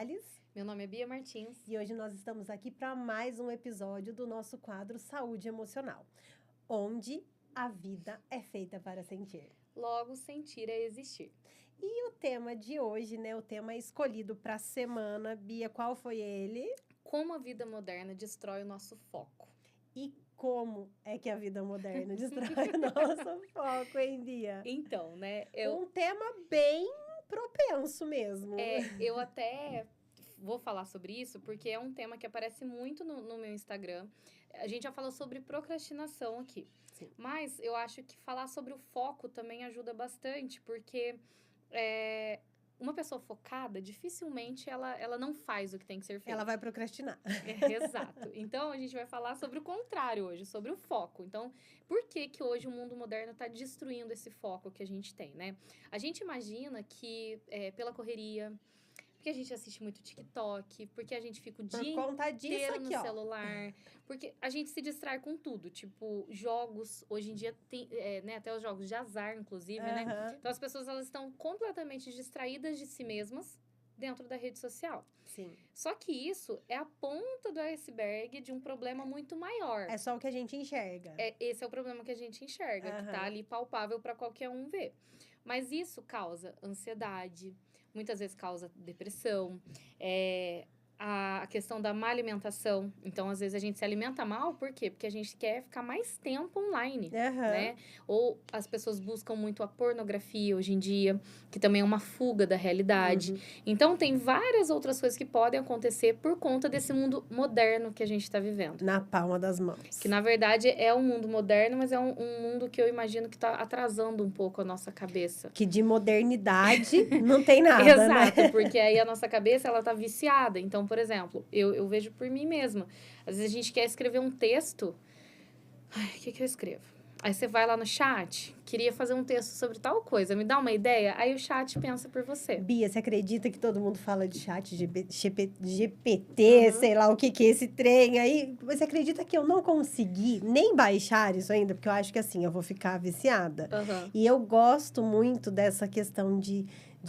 Salles. Meu nome é Bia Martins. E hoje nós estamos aqui para mais um episódio do nosso quadro Saúde Emocional, onde a vida é feita para sentir. Logo, sentir é existir. E o tema de hoje, né? O tema escolhido para a semana, Bia, qual foi ele? Como a vida moderna destrói o nosso foco. E como é que a vida moderna destrói o nosso foco, hein, Bia? Então, né? Um tema bem propenso mesmo. Eu até vou falar sobre isso, porque é um tema que aparece muito no meu Instagram. A gente já falou sobre procrastinação aqui. Sim. Mas eu acho que falar sobre o foco também ajuda bastante, porque uma pessoa focada, dificilmente ela não faz o que tem que ser feito. Ela vai procrastinar. Exato. Então, a gente vai falar sobre o contrário hoje, sobre o foco. Então, por que hoje o mundo moderno está destruindo esse foco que a gente tem, né? A gente imagina que pela correria, porque a gente assiste muito TikTok, porque a gente fica o dia inteiro no celular, porque a gente se distrai com tudo, tipo, jogos, hoje em dia tem, né, até os jogos de azar, inclusive, né? Então, as pessoas, elas estão completamente distraídas de si mesmas dentro da rede social. Sim. Só que isso é a ponta do iceberg de um problema muito maior. É só o que a gente enxerga. Esse é o problema que a gente enxerga, que tá ali palpável para qualquer um ver. Mas isso causa ansiedade, muitas vezes causa depressão, a questão da má alimentação. Então, às vezes, a gente se alimenta mal, por quê? Porque a gente quer ficar mais tempo online, né? Ou as pessoas buscam muito a pornografia hoje em dia, que também é uma fuga da realidade. Então, tem várias outras coisas que podem acontecer por conta desse mundo moderno que a gente está vivendo. Na palma das mãos. Que, na verdade, é um mundo moderno, mas é um mundo que eu imagino que está atrasando um pouco a nossa cabeça. Que de modernidade não tem nada, Exato, né? porque aí a nossa cabeça, ela tá viciada. Então, por exemplo, eu vejo por mim mesma. Às vezes a gente quer escrever um texto. Ai, o que eu escrevo? Aí você vai lá no chat, queria fazer um texto sobre tal coisa, me dá uma ideia? Aí o chat pensa por você. Bia, você acredita que todo mundo fala de chat, GPT, sei lá o que é esse trem aí? Você acredita que eu não consegui nem baixar isso ainda? Porque eu acho que assim, eu vou ficar viciada. E eu gosto muito dessa questão de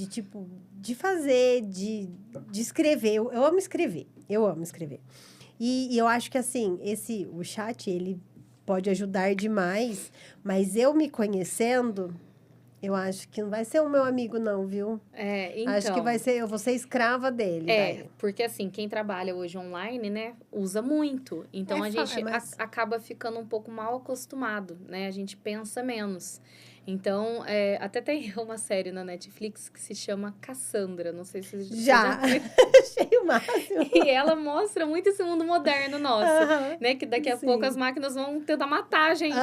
tipo, de fazer, de escrever. Eu amo escrever. E eu acho que assim, o chat, ele pode ajudar demais, mas eu me conhecendo, eu acho que não vai ser o meu amigo não, viu? Então... Acho que eu vou ser escrava dele. Daí. Porque assim, quem trabalha hoje online, né, usa muito. Então, a gente acaba ficando um pouco mal acostumado, né? A gente pensa menos. Então, até tem uma série na Netflix que se chama Cassandra. Não sei se você já viu. Achei o máximo. E ela mostra muito esse mundo moderno nosso, né? Que daqui a pouco as máquinas vão tentar matar a gente.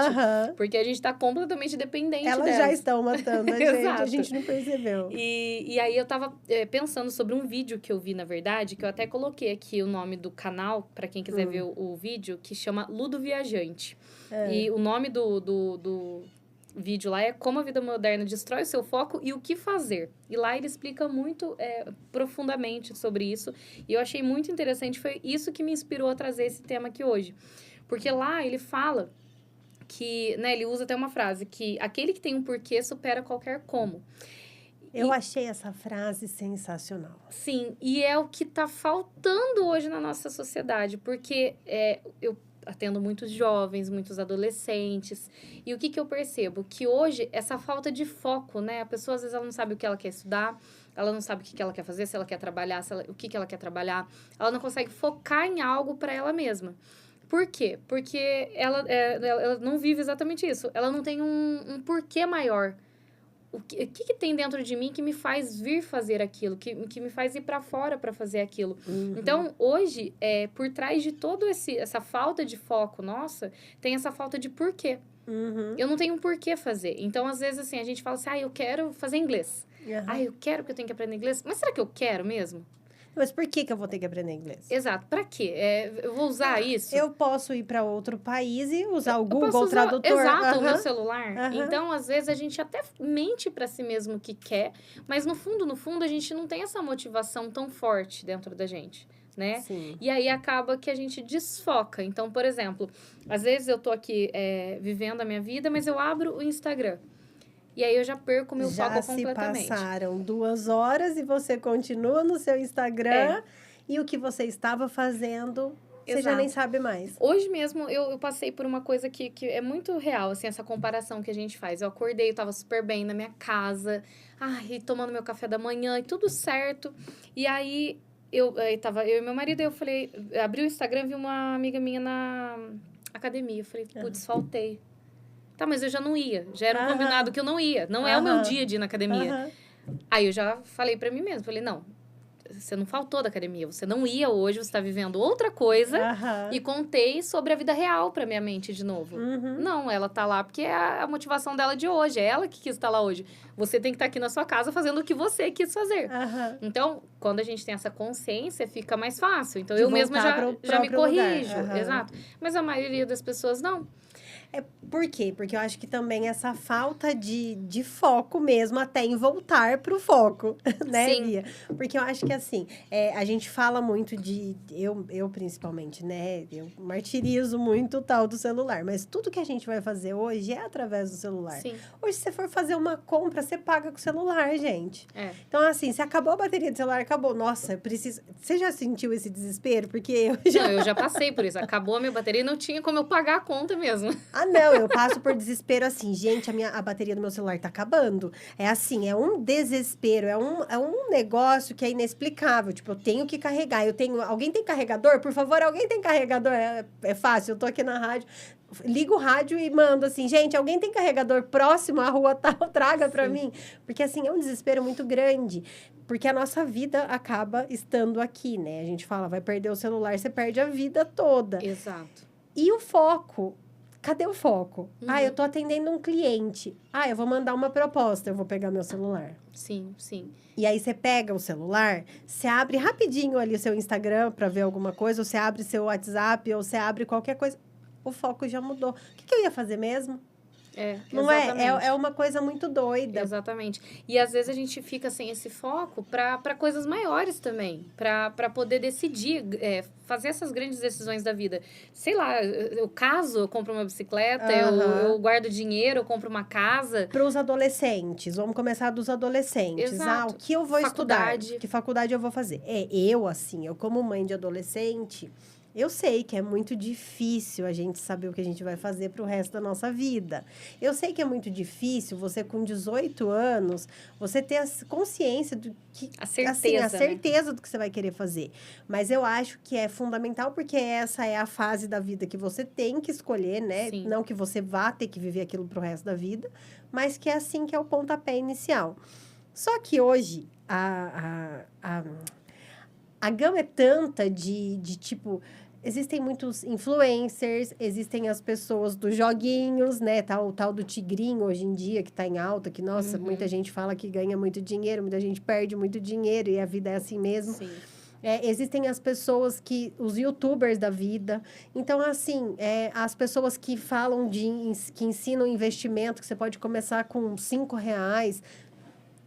Porque a gente tá completamente dependente delas. Elas já estão matando a gente, a gente não percebeu. E aí eu tava pensando sobre um vídeo que eu vi, na verdade, que eu até coloquei aqui o nome do canal, para quem quiser ver o vídeo, que chama Ludo Viajante. E o nome do vídeo lá é Como a Vida Moderna Destrói o Seu Foco e o que Fazer. E lá ele explica muito profundamente sobre isso. E eu achei muito interessante, foi isso que me inspirou a trazer esse tema aqui hoje. Porque lá ele fala que, né, ele usa até uma frase, que aquele que tem um porquê supera qualquer como. Eu achei essa frase sensacional. Sim, e é o que tá faltando hoje na nossa sociedade, porque eu atendo muitos jovens, muitos adolescentes, e o que eu percebo? Que hoje, essa falta de foco, né? A pessoa, às vezes, ela não sabe o que ela quer estudar, ela não sabe o que ela quer fazer, se ela quer trabalhar, o que ela quer trabalhar, ela não consegue focar em algo para ela mesma. Por quê? Porque ela não vive exatamente isso, ela não tem um porquê maior. O que tem dentro de mim que me faz vir fazer aquilo, que me faz ir para fora para fazer aquilo. Então, hoje, por trás de toda essa falta de foco nossa, tem essa falta de porquê. Eu não tenho um porquê fazer. Então, às vezes, assim, a gente fala assim, eu quero fazer inglês. Eu quero porque eu tenho que aprender inglês. Mas será que eu quero mesmo? Mas por que eu vou ter que aprender inglês? Exato. Pra quê? Eu vou usar isso? Eu posso ir para outro país e usar o Google Tradutor. Exato, o meu celular. Então, às vezes, a gente até mente para si mesmo que quer, mas no fundo, a gente não tem essa motivação tão forte dentro da gente, né? Sim. E aí, acaba que a gente desfoca. Então, por exemplo, às vezes eu tô aqui vivendo a minha vida, mas eu abro o Instagram. E aí eu já perco o meu Já foco se completamente. passaram 2 horas e você continua no seu Instagram e o que você estava fazendo, você já nem Exato. sabe mais. Hoje mesmo eu passei por uma coisa que é muito real, assim, essa comparação que a gente faz. Eu acordei, eu tava super bem na minha casa, ai, tomando meu café da manhã e tudo certo. E aí tava eu e meu marido, eu falei, abri o Instagram, vi uma amiga minha na academia. Eu falei, putz, faltei. Tá, mas eu já não ia. Já era um combinado que eu não ia. Não é o meu dia de ir na academia. Aí eu já falei pra mim mesma, falei, não, você não faltou da academia, você não ia hoje, você tá vivendo outra coisa. E contei sobre a vida real pra minha mente de novo. Não, ela tá lá porque é a motivação dela de hoje, é ela que quis estar lá hoje. Você tem que estar aqui na sua casa fazendo o que você quis fazer. Então, quando a gente tem essa consciência, fica mais fácil. Então, De eu mesma já me corrijo. lugar. Exato. Mas a maioria das pessoas não. Por quê? Porque eu acho que também essa falta de foco mesmo, até em voltar pro foco, né, Sim. Bia? Porque eu acho que, assim, a gente fala muito eu principalmente, né? Eu martirizo muito o tal do celular. Mas tudo que a gente vai fazer hoje é através do celular. Sim. Hoje, se você for fazer uma compra, você paga com o celular, gente. Então, assim, se acabou a bateria do celular, acabou. Nossa, eu preciso... Você já sentiu esse desespero? Porque eu já passei por isso. Acabou a minha bateria e não tinha como eu pagar a conta mesmo. Ah, não, eu passo por desespero assim, gente, a bateria do meu celular tá acabando. É assim, é um desespero, é um negócio que é inexplicável. Tipo, eu tenho que carregar, alguém tem carregador? Por favor, alguém tem carregador? É fácil, eu tô aqui na rádio, ligo o rádio e mando assim, gente, alguém tem carregador próximo à rua tal, traga pra mim. Porque assim, é um desespero muito grande. Porque a nossa vida acaba estando aqui, né? A gente fala, vai perder o celular, você perde a vida toda. Exato. E o foco? Cadê o foco? Eu tô atendendo um cliente. Eu vou mandar uma proposta, eu vou pegar meu celular. Sim, sim. E aí, você pega o celular, você abre rapidinho ali o seu Instagram para ver alguma coisa, ou você abre seu WhatsApp, ou você abre qualquer coisa. O foco já mudou. O que eu ia fazer mesmo? Não exatamente. é uma coisa muito doida. Exatamente. E às vezes a gente fica sem esse foco para coisas maiores também, para poder decidir, fazer essas grandes decisões da vida. Sei lá, eu caso, eu compro uma bicicleta, eu guardo dinheiro, eu compro uma casa. Para os adolescentes, vamos começar dos adolescentes. Exato. O que eu vou Faculdade. estudar? Que faculdade eu vou fazer? Eu como mãe de adolescente, eu sei que é muito difícil a gente saber o que a gente vai fazer para o resto da nossa vida. Eu sei que é muito difícil você, com 18 anos, você ter a consciência do que... A certeza, assim, a certeza do que você vai querer fazer. Mas eu acho que é fundamental, porque essa é a fase da vida que você tem que escolher, né? Sim. Não que você vá ter que viver aquilo para o resto da vida, mas que é assim que é o pontapé inicial. Só que hoje, a gama é tanta de tipo... Existem muitos influencers, existem as pessoas dos joguinhos, né? O tal do tigrinho hoje em dia, que tá em alta, que, nossa, muita gente fala que ganha muito dinheiro, muita gente perde muito dinheiro, e a vida é assim mesmo. Sim. Existem as pessoas os youtubers da vida. Então, assim, as pessoas que falam que ensinam investimento, que você pode começar com R$5.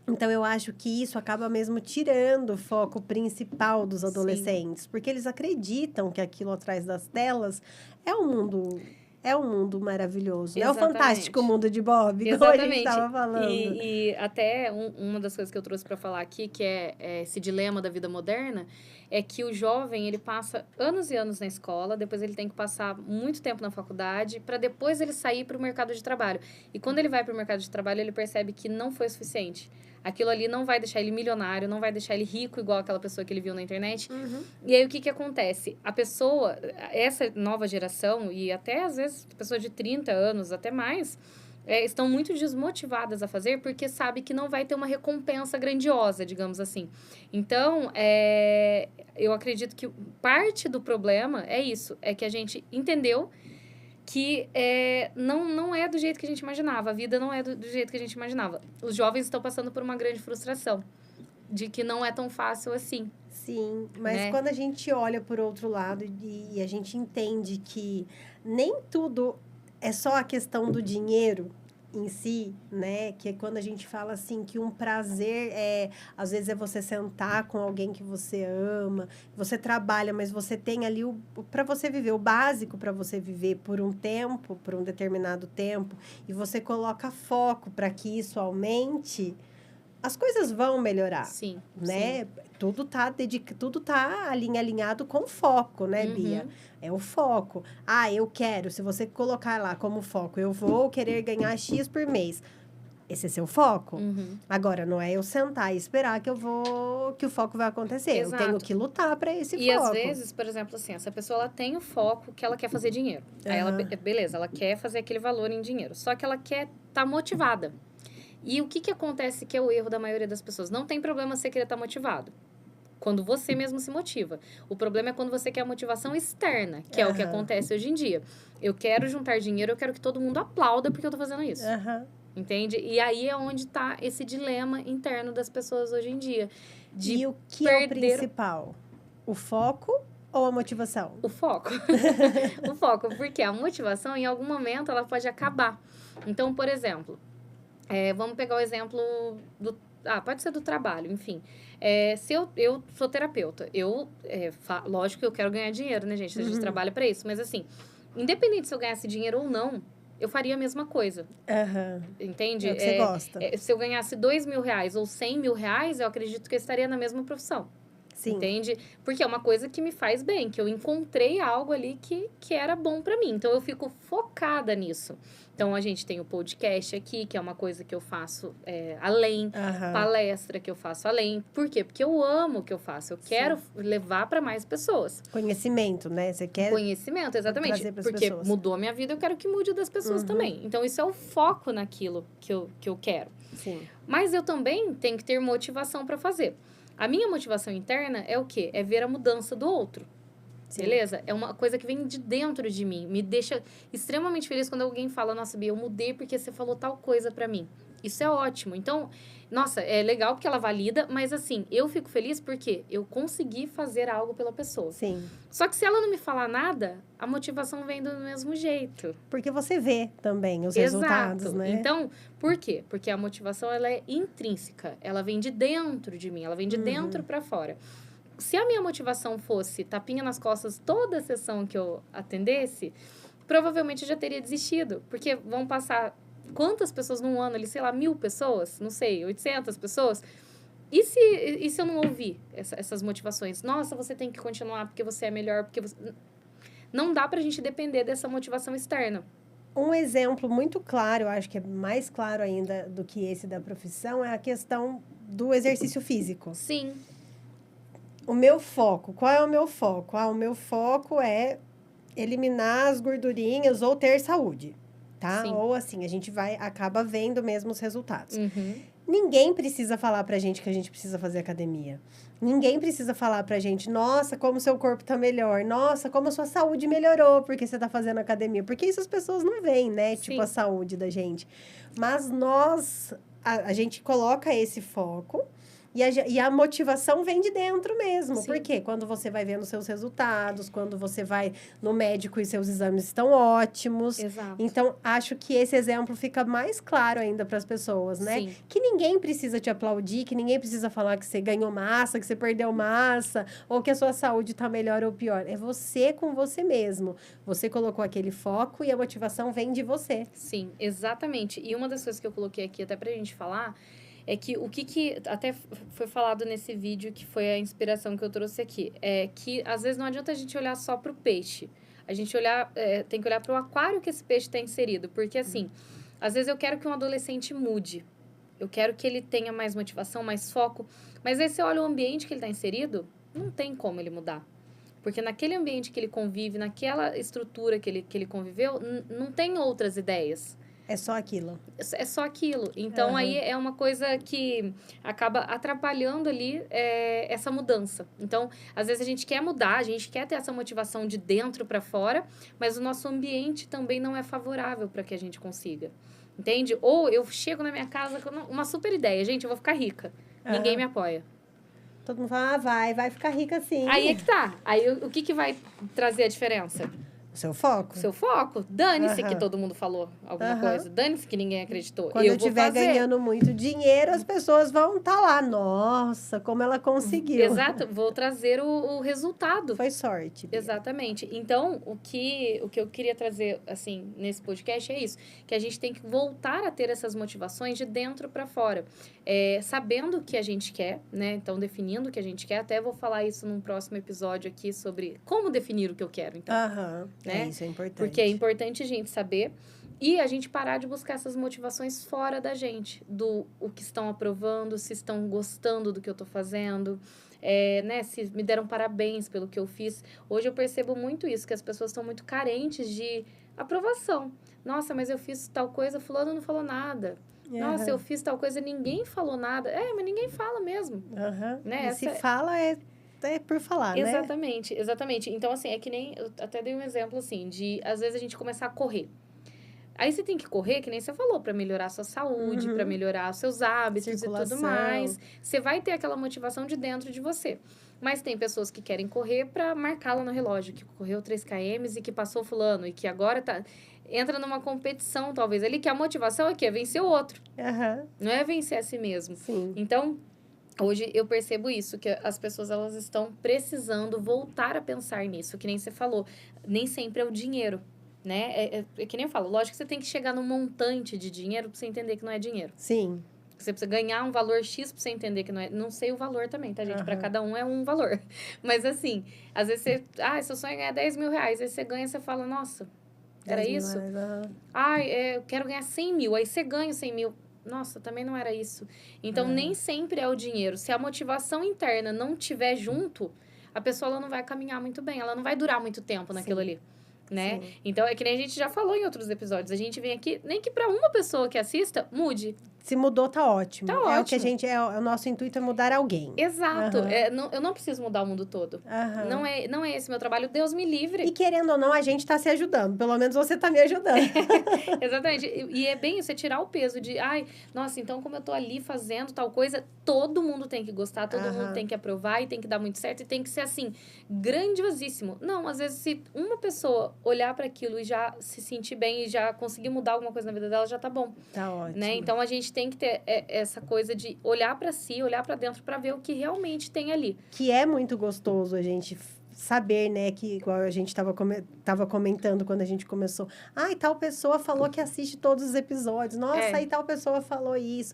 Então, eu acho que isso acaba mesmo tirando o foco principal dos adolescentes. Porque eles acreditam que aquilo atrás das telas é um mundo maravilhoso. É o fantástico mundo de Bob, como a gente estava falando. E até uma das coisas que eu trouxe para falar aqui, que é esse dilema da vida moderna, é que o jovem, ele passa anos e anos na escola, depois ele tem que passar muito tempo na faculdade, para depois ele sair para o mercado de trabalho. E quando ele vai para o mercado de trabalho, ele percebe que não foi o suficiente. Aquilo ali não vai deixar ele milionário, não vai deixar ele rico igual aquela pessoa que ele viu na internet. E aí, o que acontece? A pessoa, essa nova geração, e até às vezes pessoas de 30 anos, até mais, estão muito desmotivadas a fazer porque sabe que não vai ter uma recompensa grandiosa, digamos assim. Então, eu acredito que parte do problema é isso, é que a gente entendeu que não é do jeito que a gente imaginava. A vida não é do jeito que a gente imaginava. Os jovens estão passando por uma grande frustração de que não é tão fácil assim. Sim, mas quando a gente olha por outro lado e a gente entende que nem tudo é só a questão do dinheiro, em si, né? Que é quando a gente fala assim que um prazer às vezes é você sentar com alguém que você ama, você trabalha, mas você tem ali para você viver o básico para você viver por um tempo, por um determinado tempo, e você coloca foco para que isso aumente, as coisas vão melhorar. Sim. Né? Sim. Tudo tá alinhado com foco, né, Bia? É o foco. Eu quero, se você colocar lá como foco, eu vou querer ganhar X por mês. Esse é seu foco. Agora, não é eu sentar e esperar que o foco vai acontecer. Exato. Eu tenho que lutar para esse foco. E às vezes, por exemplo, assim, essa pessoa ela tem o foco que ela quer fazer dinheiro. Aí ela, beleza, ela quer fazer aquele valor em dinheiro. Só que ela quer estar motivada. E o que acontece que é o erro da maioria das pessoas? Não tem problema você querer estar motivado. Quando você mesmo se motiva. O problema é quando você quer a motivação externa, que é o que acontece hoje em dia. Eu quero juntar dinheiro, eu quero que todo mundo aplauda porque eu tô fazendo isso. Entende? E aí é onde tá esse dilema interno das pessoas hoje em dia. E o que é o principal? O foco ou a motivação? O foco. O foco, porque a motivação, em algum momento, ela pode acabar. Então, por exemplo, vamos pegar o exemplo pode ser do trabalho, enfim. Se eu sou terapeuta, lógico que eu quero ganhar dinheiro, né, gente? A gente trabalha para isso. Mas, assim, independente se eu ganhasse dinheiro ou não, eu faria a mesma coisa. Entende? É o que você gosta. Se eu ganhasse R$2.000 ou R$100.000, eu acredito que eu estaria na mesma profissão. Sim. Entende? Porque é uma coisa que me faz bem, que eu encontrei algo ali que era bom para mim. Então, eu fico focada nisso. Então, a gente tem o podcast aqui, que é uma coisa que eu faço além. Palestra que eu faço além. Por quê? Porque eu amo o que eu faço. Eu quero levar para mais pessoas. Conhecimento, né? Você quer... Conhecimento, exatamente. Porque pessoas. Mudou a minha vida, eu quero que mude das pessoas também. Então, isso é o foco naquilo que eu quero. Sim. Mas eu também tenho que ter motivação para fazer. A minha motivação interna é o quê? É ver a mudança do outro. Sim. Beleza? É uma coisa que vem de dentro de mim. Me deixa extremamente feliz quando alguém fala, nossa, Bia, eu mudei porque você falou tal coisa pra mim. Isso é ótimo. Então, nossa, é legal porque ela valida, mas assim, eu fico feliz porque eu consegui fazer algo pela pessoa. Sim. Só que se ela não me falar nada, a motivação vem do mesmo jeito. Porque você vê também os resultados, né? Então, por quê? Porque a motivação, ela é intrínseca. Ela vem de dentro de mim, ela vem de dentro pra fora. Se a minha motivação fosse tapinha nas costas toda a sessão que eu atendesse, provavelmente eu já teria desistido. Porque vão passar quantas pessoas num ano ali? Sei lá, 1.000 pessoas? Não sei, 800 pessoas? E se eu não ouvir essas motivações? Nossa, você tem que continuar porque você é melhor, porque você... Não dá pra gente depender dessa motivação externa. Um exemplo muito claro, eu acho que é mais claro ainda do que esse da profissão, é a questão do exercício físico. Sim. O meu foco, qual é o meu foco? O meu foco é eliminar as gordurinhas ou ter saúde, tá? Sim. Ou assim, a gente acaba vendo mesmo os resultados. Ninguém precisa falar pra gente que a gente precisa fazer academia. Ninguém precisa falar pra gente, nossa, como seu corpo tá melhor. Nossa, como a sua saúde melhorou porque você tá fazendo academia. Porque isso as pessoas não veem, né? Sim. Tipo, a saúde da gente. Mas a gente coloca esse foco e a motivação vem de dentro mesmo. Sim. Porque quando você vai vendo seus resultados, quando você vai no médico e seus exames estão ótimos. Exato. Então, acho que esse exemplo fica mais claro ainda para as pessoas, né? Sim. Que ninguém precisa te aplaudir, que ninguém precisa falar que você ganhou massa, que você perdeu massa, ou que a sua saúde está melhor ou pior. É você com você mesmo. Você colocou aquele foco e a motivação vem de você. Sim, exatamente. E uma das coisas que eu coloquei aqui até pra gente falar é que o que até foi falado nesse vídeo, que foi a inspiração que eu trouxe aqui, é que às vezes não adianta a gente olhar só pro peixe. A gente tem que olhar pro aquário que esse peixe está inserido. Porque, assim, às vezes eu quero que um adolescente mude. Eu quero que ele tenha mais motivação, mais foco. Mas aí você olha o ambiente que ele está inserido, não tem como ele mudar. Porque naquele ambiente que ele convive, naquela estrutura que ele conviveu, não tem outras ideias. É só aquilo. É só aquilo. Então, aí é uma coisa que acaba atrapalhando ali essa mudança. Então, às vezes a gente quer mudar, a gente quer ter essa motivação de dentro para fora, mas o nosso ambiente também não é favorável para que a gente consiga. Entende? Ou eu chego na minha casa com uma super ideia. Gente, eu vou ficar rica. Ninguém me apoia. Todo mundo fala, vai ficar rica sim. Aí é que tá. Aí o que vai trazer a diferença? Seu foco. Seu foco. Dane-se que Aham. todo mundo falou alguma coisa. Dane-se que ninguém acreditou. Quando eu estiver ganhando muito dinheiro, as pessoas vão estar lá. Nossa, como ela conseguiu. Exato. Vou trazer o resultado. Foi sorte. Bia. Exatamente. Então, o que eu queria trazer, assim, nesse podcast é isso. Que a gente tem que voltar a ter essas motivações de dentro para fora. Sabendo o que a gente quer, né? Então, definindo o que a gente quer. Até vou falar isso num próximo episódio aqui sobre como definir o que eu quero, então. Aham. Né? Isso é importante. Porque é importante a gente saber e a gente parar de buscar essas motivações fora da gente. Do o que estão aprovando, se estão gostando do que eu tô fazendo. Né, se me deram parabéns pelo que eu fiz. Hoje eu percebo muito isso, que as pessoas estão muito carentes de aprovação. Nossa, mas eu fiz tal coisa, fulano não falou nada. Nossa, eu fiz tal coisa, ninguém falou nada. Mas ninguém fala mesmo. Né? E se fala, é por falar, né? Exatamente, exatamente. Então, assim, é que nem... Eu até dei um exemplo, assim, de... Às vezes, a gente começar a correr. Aí, você tem que correr, que nem você falou, para melhorar a sua saúde, para melhorar os seus hábitos e tudo mais. Você vai ter aquela motivação de dentro de você. Mas tem pessoas que querem correr para marcar lá no relógio, que correu 3 km e que passou fulano, e que agora entra numa competição, talvez, ali, que a motivação é que é vencer o outro. Não é vencer a si mesmo. Sim. Então... Hoje eu percebo isso, que as pessoas elas estão precisando voltar a pensar nisso, que nem você falou, nem sempre é o dinheiro, né? É que nem eu falo, lógico que você tem que chegar num montante de dinheiro para você entender que não é dinheiro. Sim. Você precisa ganhar um valor X para você entender que não é... Não sei o valor também, tá, gente? Para cada um é um valor. Mas assim, às vezes você... seu sonho é ganhar 10 mil reais. Aí você ganha e você fala, nossa, era isso? Eu quero ganhar 100 mil. Aí você ganha 100 mil. Nossa, também não era isso. Então, nem sempre é o dinheiro. Se a motivação interna não tiver junto, a pessoa ela não vai caminhar muito bem. Ela não vai durar muito tempo naquilo ali, né? Sim. Então, é que nem a gente já falou em outros episódios. A gente vem aqui, nem que para uma pessoa que assista, mude. Se mudou, tá ótimo. Tá ótimo. O que a gente... o nosso intuito é mudar alguém. Exato. Eu não preciso mudar o mundo todo. Não é esse meu trabalho. Deus me livre. E querendo ou não, a gente tá se ajudando. Pelo menos você tá me ajudando. Exatamente. E é bem isso, é tirar o peso de... nossa, então como eu tô ali fazendo tal coisa, todo mundo tem que gostar, todo mundo tem que aprovar e tem que dar muito certo e tem que ser, assim, grandiosíssimo. Não, às vezes, se uma pessoa olhar para aquilo e já se sentir bem e já conseguir mudar alguma coisa na vida dela, já tá bom. Tá ótimo. Né? Então, a gente tem que ter essa coisa de olhar para si, olhar para dentro para ver o que realmente tem ali. Que é muito gostoso a gente saber, né, que igual a gente tava comentando quando a gente começou. E tal pessoa falou que assiste todos os episódios. Nossa, aí tal pessoa falou isso.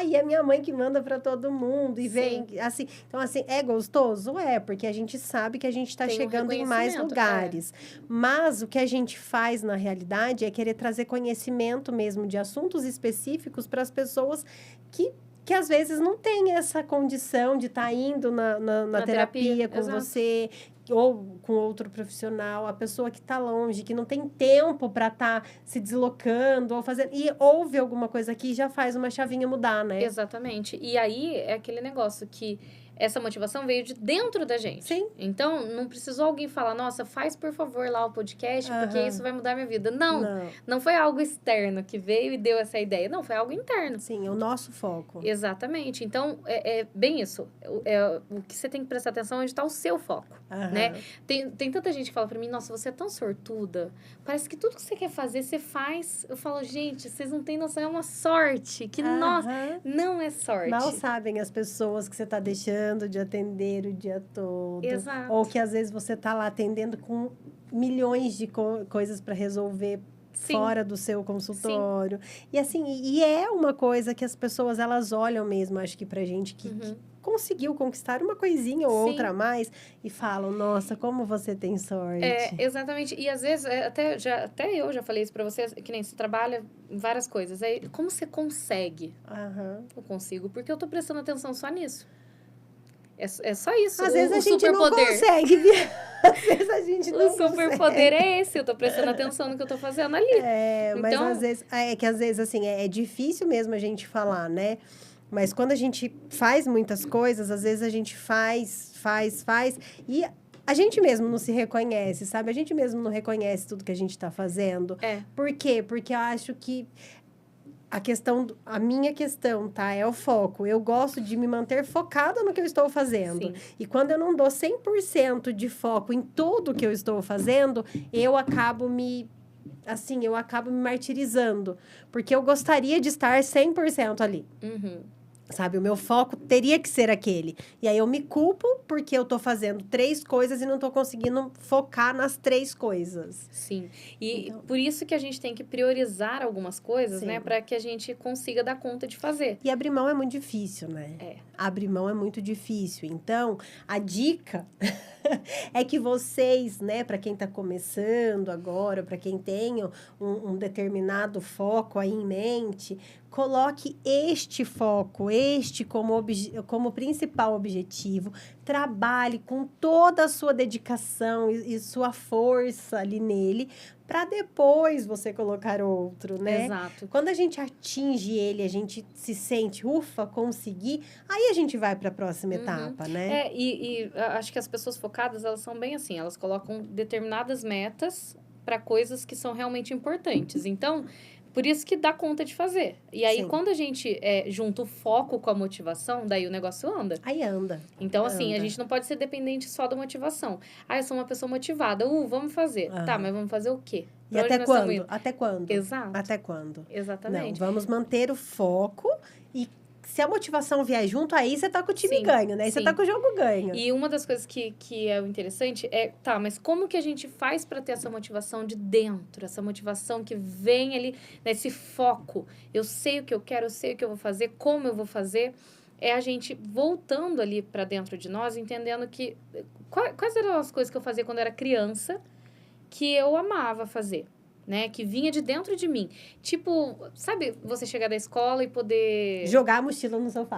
E é minha mãe que manda para todo mundo e vem assim. Então, assim, é gostoso? Porque a gente sabe que a gente está chegando em mais lugares. Mas o que a gente faz na realidade é querer trazer conhecimento mesmo de assuntos específicos para as pessoas que às vezes não tem essa condição de estar indo na terapia com você ou com outro profissional, a pessoa que está longe, que não tem tempo para estar se deslocando ou fazendo... E ouve alguma coisa aqui e já faz uma chavinha mudar, né? Exatamente. E aí, é aquele negócio que... Essa motivação veio de dentro da gente. Sim. Então, não precisou alguém falar, nossa, faz por favor lá o podcast, porque isso vai mudar minha vida. Não foi algo externo que veio e deu essa ideia. Não, foi algo interno. Sim, é o nosso foco. Exatamente. Então, é bem isso. O que você tem que prestar atenção é onde está o seu foco, né? Tem tanta gente que fala pra mim, nossa, você é tão sortuda. Parece que tudo que você quer fazer, você faz. Eu falo, gente, vocês não têm noção, é uma sorte. Que, nossa, não é sorte. Mal sabem as pessoas que você tá deixando de atender o dia todo. Exato. Ou que às vezes você tá lá atendendo com milhões de coisas para resolver fora do seu consultório. Sim. E assim, é uma coisa que as pessoas, elas olham mesmo, acho que pra gente que conseguiu conquistar uma coisinha ou outra a mais e falam, nossa, como você tem sorte. Exatamente. E às vezes, até eu já falei isso pra você, que nem você trabalha em várias coisas. Aí, como você consegue? Eu consigo, porque eu tô prestando atenção só nisso. É só isso. Às vezes a gente não consegue. Às vezes a gente não consegue. O superpoder é esse. Eu tô prestando atenção no que eu tô fazendo ali. Mas às vezes... às vezes, assim, é difícil mesmo a gente falar, né? Mas quando a gente faz muitas coisas, às vezes a gente faz... E a gente mesmo não se reconhece, sabe? A gente mesmo não reconhece tudo que a gente tá fazendo. Por quê? Porque eu acho que... a minha questão, tá? É o foco. Eu gosto de me manter focada no que eu estou fazendo. Sim. E quando eu não dou 100% de foco em tudo que eu estou fazendo, eu acabo me martirizando. Porque eu gostaria de estar 100% ali. Uhum. Sabe? O meu foco teria que ser aquele. E aí eu me culpo porque eu tô fazendo 3 coisas e não tô conseguindo focar nas 3 coisas. Sim. E Então, por isso que a gente tem que priorizar algumas coisas, sim. né? Para que a gente consiga dar conta de fazer. E abrir mão é muito difícil, né? É. Abrir mão é muito difícil. Então, a dica é que vocês, né, para quem tá começando agora, para quem tem um determinado foco aí em mente, coloque este foco, como principal objetivo, trabalhe com toda a sua dedicação e sua força ali nele, para depois você colocar outro, né? Exato. Quando a gente atinge ele, a gente se sente, ufa, consegui, aí a gente vai para a próxima etapa, né? E acho que as pessoas focadas, elas são bem assim, elas colocam determinadas metas para coisas que são realmente importantes. Então, por isso que dá conta de fazer. E aí, Sim. quando a gente junta o foco com a motivação, daí o negócio anda. Aí anda. Então, assim, a Anda. gente não pode ser dependente só da motivação. Ah, eu sou uma pessoa motivada. Vamos fazer. Tá, mas vamos fazer o quê? E Pra onde até nós estamos quando? indo? Até quando? Exato. Até quando? Exatamente. Não, vamos manter o foco e se a motivação vier junto, aí você tá com o time Sim, ganho, né? Aí você sim. tá com o jogo ganho. E uma das coisas que é o interessante tá, mas como que a gente faz para ter essa motivação de dentro? Essa motivação que vem ali, nesse foco. Eu sei o que eu quero, eu sei o que eu vou fazer, como eu vou fazer. É a gente voltando ali para dentro de nós, entendendo que... Quais eram as coisas que eu fazia quando eu era criança que eu amava fazer? Né? Que vinha de dentro de mim. Tipo, sabe, você chegar da escola e poder... Jogar a mochila no sofá.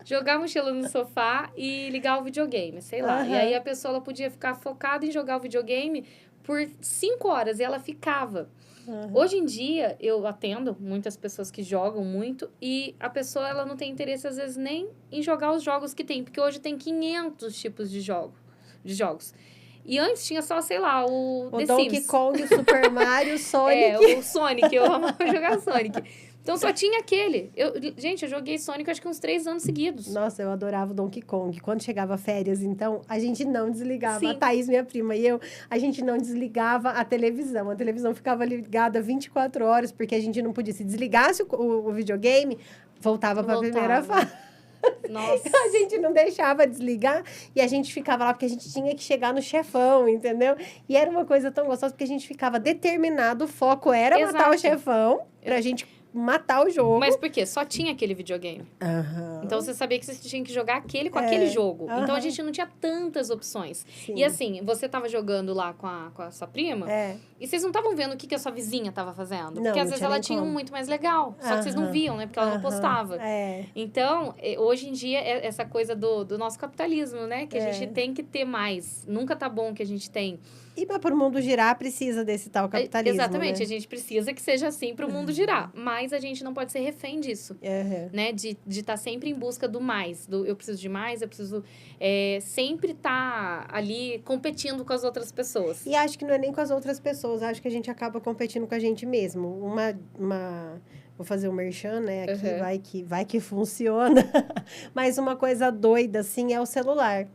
Jogar a mochila no sofá e ligar o videogame, sei lá. Aham. E aí a pessoa ela podia ficar focada em jogar o videogame por 5 horas e ela ficava. Hoje em dia, eu atendo muitas pessoas que jogam muito e a pessoa ela não tem interesse, às vezes, nem em jogar os jogos que tem, porque hoje tem 500 tipos de jogos. E antes tinha só, sei lá, o The Donkey Sims. Kong, Super Mario, Sonic. O Sonic, eu amava jogar Sonic. Então, só tinha aquele. Gente, eu joguei Sonic acho que uns 3 anos seguidos. Nossa, eu adorava o Donkey Kong. Quando chegava férias, então, a gente não desligava. Sim. A Thaís, minha prima, e eu, a gente não desligava a televisão. A televisão ficava ligada 24 horas, porque a gente não podia. Se desligasse o videogame, voltava para a primeira fase. Nossa. A gente não deixava desligar e a gente ficava lá porque a gente tinha que chegar no chefão, entendeu? E era uma coisa tão gostosa porque a gente ficava determinado, o foco era matar o chefão, pra gente matar o jogo. Mas por quê? Só tinha aquele videogame. Então, você sabia que você tinha que jogar aquele com aquele jogo. Então, a gente não tinha tantas opções. Sim. E assim, você tava jogando lá com a sua prima e vocês não estavam vendo o que a sua vizinha tava fazendo. Não, porque às não vezes tinha ela nem tinha um como. muito mais legal. Só que vocês não viam, né? Porque ela não postava. Então, hoje em dia, é essa coisa do nosso capitalismo, né? Que a gente tem que ter mais. Nunca tá bom que a gente tem. E para o mundo girar, precisa desse tal capitalismo, Exatamente. né? A gente precisa que seja assim para o mundo girar. Mas a gente não pode ser refém disso. Né? De estar sempre em busca do mais. Eu preciso de mais, eu preciso sempre estar ali competindo com as outras pessoas. E acho que não é nem com as outras pessoas. Acho que a gente acaba competindo com a gente mesmo. Vou fazer um merchan, né? Aqui vai que funciona. Mas uma coisa doida, assim, é o celular.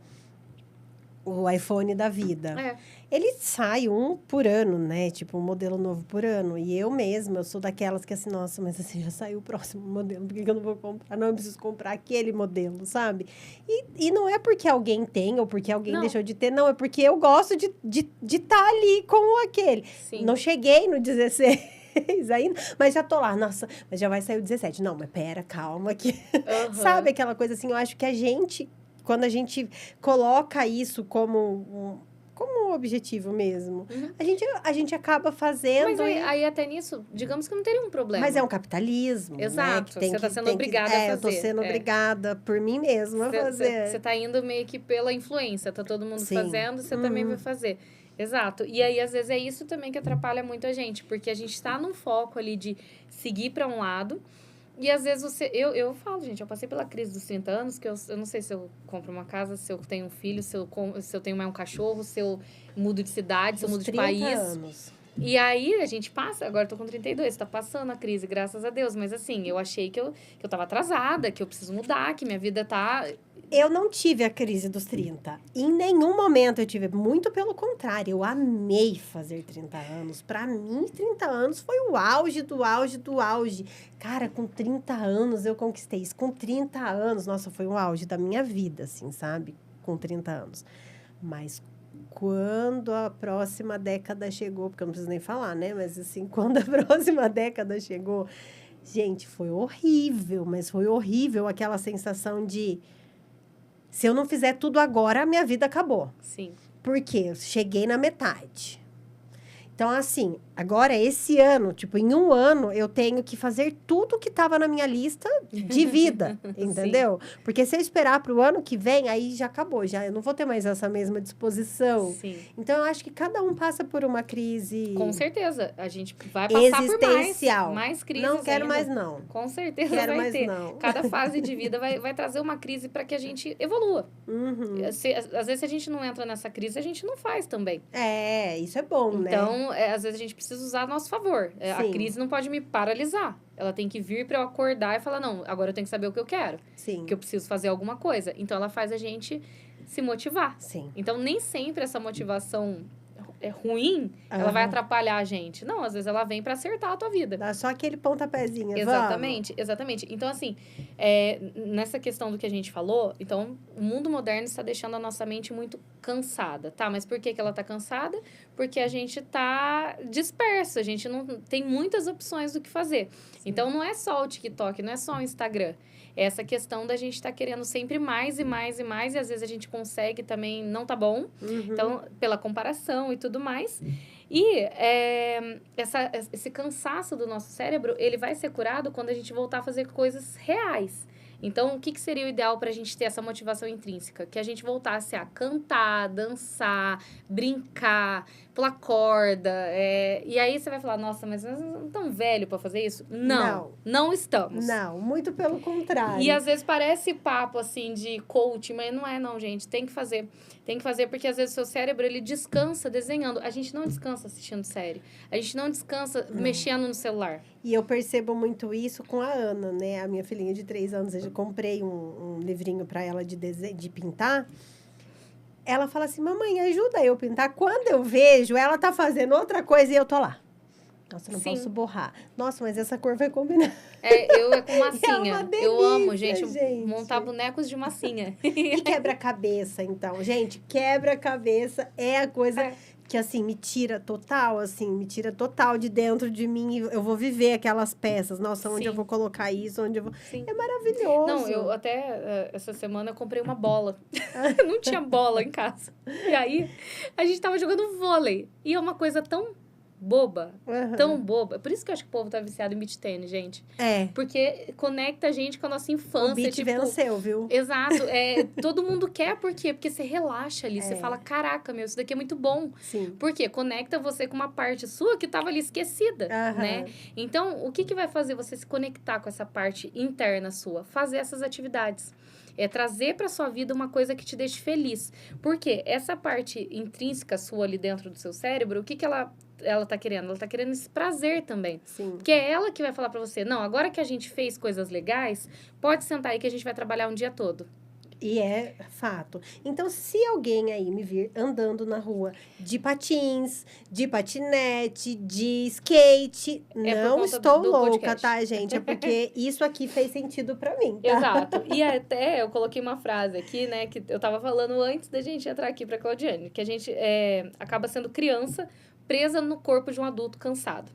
O iPhone da vida. Ele sai um por ano, né? Tipo, um modelo novo por ano. E eu mesma, eu sou daquelas que assim, nossa, mas assim, já saiu o próximo modelo. Por que eu não vou comprar? Não, eu preciso comprar aquele modelo, sabe? E não é porque alguém tem ou porque alguém deixou de ter. Não, é porque eu gosto de estar ali com aquele. Sim. Não cheguei no 16 ainda, mas já tô lá. Nossa, mas já vai sair o 17. Não, mas pera, calma aqui. Sabe aquela coisa assim? Eu acho que quando a gente coloca isso como um objetivo mesmo, a gente acaba fazendo... Mas aí até nisso, digamos que não teria um problema. Mas é um capitalismo, Exato, né? Você está sendo obrigada a fazer. Eu tô sendo obrigada por mim mesma a fazer. Você está indo meio que pela influência, tá todo mundo fazendo, você também vai fazer. Exato. E aí, às vezes, é isso também que atrapalha muito a gente, porque a gente está num foco ali de seguir para um lado. E às vezes eu falo, gente, eu passei pela crise dos 30 anos, que eu não sei se eu compro uma casa, se eu tenho um filho, se eu tenho mais um cachorro, se eu mudo de cidade, se eu mudo de país. Anos. E aí, a gente passa, agora eu tô com 32, tá passando a crise, graças a Deus. Mas assim, eu achei que eu tava atrasada, que eu preciso mudar, que minha vida tá... Eu não tive a crise dos 30. Em nenhum momento eu tive. Muito pelo contrário. Eu amei fazer 30 anos. Pra mim, 30 anos foi o auge do auge do auge. Cara, com 30 anos eu conquistei isso. Com 30 anos, nossa, foi o auge da minha vida, assim, sabe? Com 30 anos. Mas quando a próxima década chegou, porque eu não preciso nem falar, né? Mas assim, quando a próxima década chegou, gente, foi horrível. Mas foi horrível aquela sensação de... Se eu não fizer tudo agora, a minha vida acabou. Sim. Por quê? Eu cheguei na metade. Então, assim, agora, esse ano, tipo, em um ano, eu tenho que fazer tudo que estava na minha lista de vida, entendeu? Porque se eu esperar para o ano que vem, aí já acabou, já eu não vou ter mais essa mesma disposição. Sim. Então, eu acho que cada um passa por uma crise... Com certeza. A gente vai passar por mais crises Não quero ainda. mais, não. Com certeza Quero vai mais, ter. não. Cada fase de vida vai trazer uma crise para que a gente evolua. Uhum. Às vezes, se a gente não entra nessa crise, a gente não faz também. Isso é bom, né? Então, às vezes, a gente precisa usar a nosso favor. A crise não pode me paralisar. Ela tem que vir para eu acordar e falar, não, agora eu tenho que saber o que eu quero. Sim. Que eu preciso fazer alguma coisa. Então, ela faz a gente se motivar. Sim. Então, nem sempre essa motivação ruim, ela vai atrapalhar a gente. Não, às vezes ela vem para acertar a tua vida. Dá só aquele pontapézinho. Exatamente, exatamente. Então, assim, nessa questão do que a gente falou, então, o mundo moderno está deixando a nossa mente muito cansada, tá? Mas por que ela tá cansada? Porque a gente tá disperso, a gente não tem muitas opções do que fazer. Sim. Então, não é só o TikTok, não é só o Instagram. É essa questão da gente estar querendo sempre mais e mais e mais, e às vezes a gente consegue também, não tá bom. Uhum. Então, pela comparação e tudo mais. E esse cansaço do nosso cérebro, ele vai ser curado quando a gente voltar a fazer coisas reais. Então, o que seria o ideal para a gente ter essa motivação intrínseca? Que a gente voltasse a cantar, dançar, brincar, pular corda. E aí você vai falar, nossa, mas nós não estamos tão velho para fazer isso? Não estamos. Não, muito pelo contrário. E às vezes parece papo assim de coach, mas não é não, gente. Tem que fazer. Tem que fazer porque às vezes o seu cérebro ele descansa desenhando. A gente não descansa assistindo série. A gente não descansa mexendo no celular. E eu percebo muito isso com a Ana, né? A minha filhinha de 3 anos. Eu comprei um livrinho para ela de pintar. Ela fala assim, mamãe, ajuda eu a pintar. Quando eu vejo, ela tá fazendo outra coisa e eu tô lá. Nossa, não posso borrar. Nossa, mas essa cor vai combinar. Eu com massinha. É uma delícia, eu amo, gente, montar bonecos de massinha. E quebra-cabeça, então. Gente, quebra-cabeça é a coisa que, assim, me tira total de dentro de mim. Eu vou viver aquelas peças. Nossa, onde eu vou colocar isso, onde eu vou... Sim. É maravilhoso. Não, eu até, essa semana, eu comprei uma bola. Não tinha bola em casa. E aí, a gente tava jogando vôlei. E é uma coisa tão boba, tão boba. Por isso que eu acho que o povo tá viciado em beach tennis, gente. Porque conecta a gente com a nossa infância. O beach venceu, viu? Exato. Todo mundo quer, por quê? Porque você relaxa ali. Você fala, caraca, meu, isso daqui é muito bom. Sim. Por quê? Conecta você com uma parte sua que tava ali esquecida, né? Então, o que vai fazer você se conectar com essa parte interna sua? Fazer essas atividades. Trazer para sua vida uma coisa que te deixe feliz. Porque essa parte intrínseca sua ali dentro do seu cérebro, o que ela tá querendo? Ela tá querendo esse prazer também. Sim. Porque é ela que vai falar para você, não, agora que a gente fez coisas legais, pode sentar aí que a gente vai trabalhar um dia todo. E é fato. Então, se alguém aí me vir andando na rua de patins, de patinete, de skate, não estou louca, podcast. Tá, gente? É porque isso aqui fez sentido pra mim, tá? Exato. E até eu coloquei uma frase aqui, né, que eu tava falando antes da gente entrar aqui pra Claudiane, que a gente acaba sendo criança presa no corpo de um adulto cansado.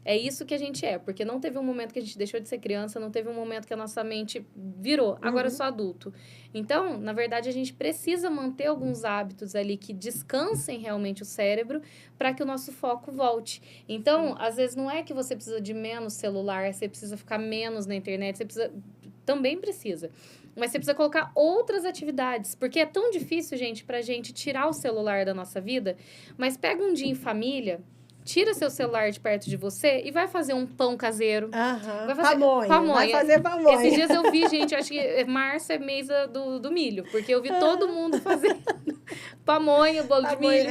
É isso que a gente porque não teve um momento que a gente deixou de ser criança, não teve um momento que a nossa mente virou, agora eu sou adulto. Então, na verdade, a gente precisa manter alguns hábitos ali que descansem realmente o cérebro para que o nosso foco volte. Então, às vezes, não é que você precisa de menos celular, você precisa ficar menos na internet, você precisa... Também precisa. Mas você precisa colocar outras atividades. Porque é tão difícil, gente, pra gente tirar o celular da nossa vida. Mas pega um dia em família... Tira seu celular de perto de você e vai fazer um pão caseiro. Vai fazer pamonha. Vai fazer pamonha. Esses dias eu vi, gente, acho que março é mês do milho. Porque eu vi todo mundo fazendo pamonha, bolo de milho.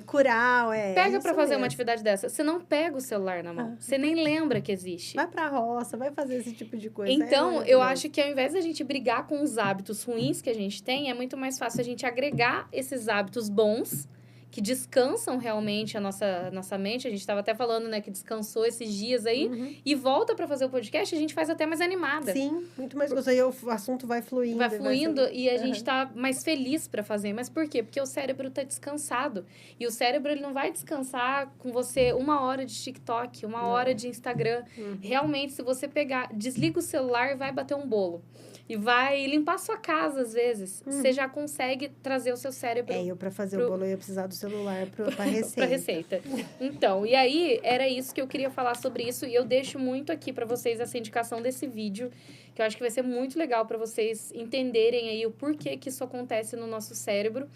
Curau, Pega pra fazer mesmo. uma atividade dessa. Você não pega o celular na mão. Você nem lembra que existe. Vai pra roça, vai fazer esse tipo de coisa. Então, eu acho que ao invés da gente brigar com os hábitos ruins que a gente tem, é muito mais fácil a gente agregar esses hábitos bons, que descansam realmente a nossa mente. A gente estava até falando, né, que descansou esses dias aí, e volta para fazer o podcast, a gente faz até mais animada. Sim, muito mais gostoso. Aí o assunto vai fluindo. Vai fluindo e a gente tá mais feliz para fazer. Mas por quê? Porque o cérebro tá descansado. E o cérebro, ele não vai descansar com você 1 hora de TikTok, 1 hora de Instagram. Realmente, se você pegar, desliga o celular e vai bater um bolo. E vai limpar a sua casa, às vezes. Você já consegue trazer o seu cérebro... eu pra fazer o bolo, eu ia precisar do celular pra receita. Pra receita. Então, e aí, era isso que eu queria falar sobre isso. E eu deixo muito aqui pra vocês essa indicação desse vídeo, que eu acho que vai ser muito legal pra vocês entenderem aí o porquê que isso acontece no nosso cérebro.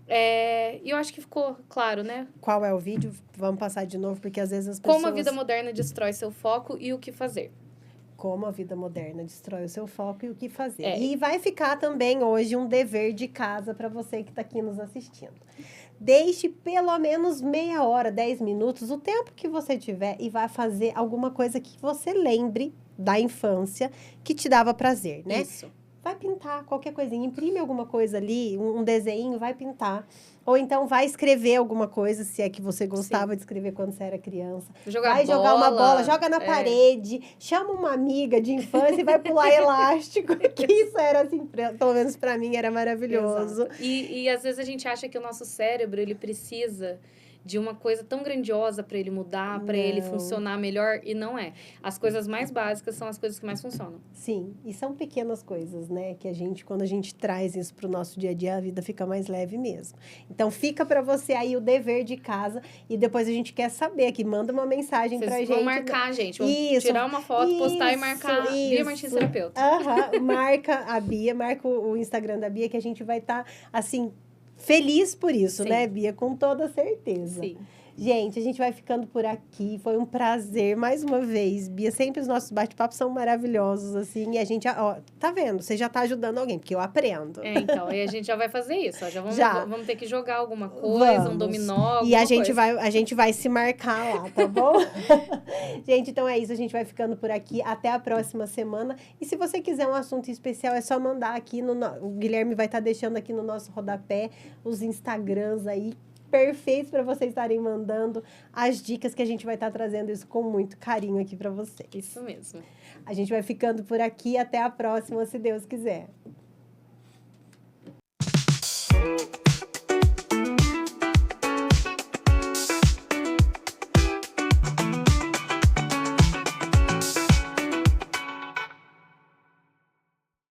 E eu acho que ficou claro, né? Qual é o vídeo? Vamos passar de novo, porque às vezes as pessoas... Como a vida moderna destrói seu foco e o que fazer. Como a vida moderna destrói o seu foco e o que fazer. E vai ficar também hoje um dever de casa para você que está aqui nos assistindo. Deixe pelo menos meia hora, 10 minutos, o tempo que você tiver, e vai fazer alguma coisa que você lembre da infância que te dava prazer, né? Isso. Vai pintar qualquer coisinha, imprime alguma coisa ali, um desenho, vai pintar. Ou então vai escrever alguma coisa, se é que você gostava de escrever quando você era criança. Vai jogar uma bola, joga na parede, chama uma amiga de infância e vai pular elástico. Que isso era assim, pelo menos pra mim, era maravilhoso. Exato. E às vezes a gente acha que o nosso cérebro, ele precisa de uma coisa tão grandiosa para ele mudar, para ele funcionar melhor, e não é. As coisas mais básicas são as coisas que mais funcionam. Sim, e são pequenas coisas, né? Que quando a gente traz isso pro nosso dia a dia, a vida fica mais leve mesmo. Então, fica para você aí o dever de casa, e depois a gente quer saber aqui, manda uma mensagem pra gente. Vocês vão marcar, gente. Vão tirar uma foto, postar e marcar Bia Martins Terapeuta. Marca a Bia, marca o Instagram da Bia, que a gente vai estar, assim... feliz por isso, né, Bia? Com toda certeza. Sim. Gente, a gente vai ficando por aqui. Foi um prazer, mais uma vez. Bia, sempre os nossos bate-papos são maravilhosos, assim. E a gente, tá vendo? Você já tá ajudando alguém, porque eu aprendo. Então, e a gente já vai fazer isso. Ó, vamos ter que jogar alguma coisa, um dominó, e a gente vai se marcar lá, tá bom? Gente, então é isso. A gente vai ficando por aqui. Até a próxima semana. E se você quiser um assunto especial, é só mandar aqui. O Guilherme vai estar deixando aqui no nosso rodapé os Instagrams aí, perfeitos para vocês estarem mandando as dicas, que a gente vai estar trazendo isso com muito carinho aqui para vocês. Isso mesmo. A gente vai ficando por aqui. Até a próxima, se Deus quiser.